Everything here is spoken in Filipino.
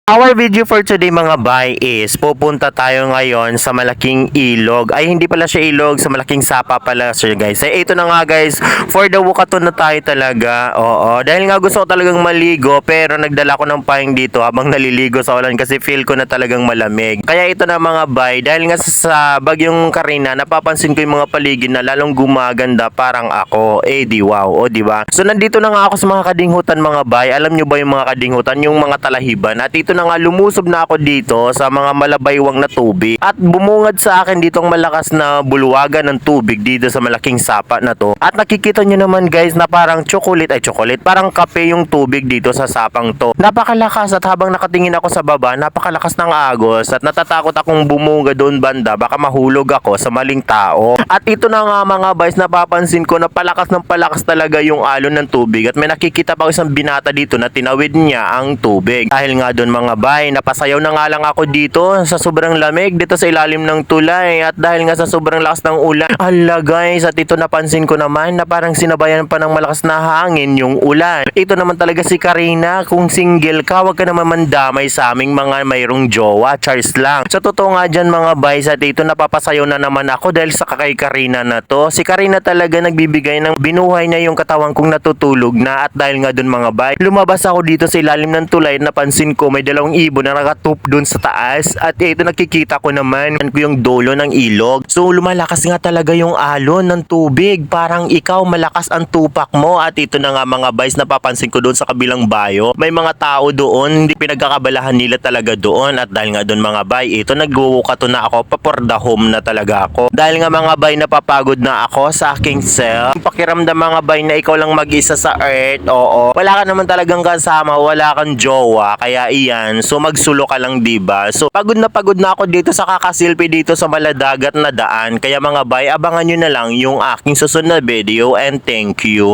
Our video for today mga bay is pupunta tayo ngayon sa malaking ilog. Ay hindi pala siya ilog, sa malaking sapa pala siya guys. Ito na nga guys, for the wukaton na tayo talaga. Oo, dahil nga gusto ko talagang maligo pero nagdala ko ng pahing dito habang naliligo sa ulan kasi feel ko na talagang malamig. Kaya ito na mga bay, dahil nga sa bagyong Karina, napapansin ko yung mga paligid na lalong gumaganda parang ako. Di wow, o di ba? So nandito na nga ako sa mga kadinghutan mga bay. Alam nyo ba yung mga kadinghutan, yung mga talahiban? At ito na nga lumusob na ako dito sa mga malabaywang na tubig at bumungad sa akin dito ang malakas na bulwagan ng tubig dito sa malaking sapa na to. At nakikita nyo naman guys na parang chocolate, parang kape yung tubig dito sa sapang to. Napakalakas at habang nakatingin ako sa baba, napakalakas ng agos at natatakot akong bumunga doon banda, baka mahulog ako sa maling tao. At ito na nga mga boys, napapansin ko na palakas ng palakas talaga yung alon ng tubig at may nakikita pa ako isang binata dito na tinawid niya ang tubig. Dahil nga doon mga bay, napasayaw na nga lang ako dito sa sobrang lamig dito sa ilalim ng tulay at dahil nga sa sobrang lakas ng ulan. Hala guys, at ito napansin ko naman na parang sinabayan pa ng malakas na hangin yung ulan. Ito naman talaga si Karina, kung single ka, wag ka naman mandamay sa aming mga mayroong jowa, Charles lang. Sa totoo nga dyan mga boys, at ito napapasayaw na naman ako dahil sa kay Karina na to. Si Karina talaga nagbibigay ng binuhay na yung katawan kong natutulog na at dahil nga dun mga boys, lumabas ako dito sa ilalim ng tulay at napansin ko may dalawang ibon na nakatup dun sa taas at ito nakikita ko naman yung dolo ng ilog. So lumalakas nga talaga yung alon ng tubig, parang ikaw malakas ang tupak mo. At ito na nga mga boys, napapansin ko doon sa kabilang bayo may mga tao doon, hindi pinagkakabalahan nila talaga doon. At dahil nga doon mga bay, ito nagwuwukato na ako, pa-for the home na talaga ako. Dahil nga mga bay, napapagod na ako sa aking self. Pakiramdam mga bay na ikaw lang mag-isa sa earth, oo, wala ka naman talagang kasama, wala kang jowa, kaya iyan, so magsulo ka lang diba. So pagod na ako dito sa kakasilpi dito sa maladagat na daan. Kaya mga bay, abangan nyo na lang yung aking susunod na video and thank you.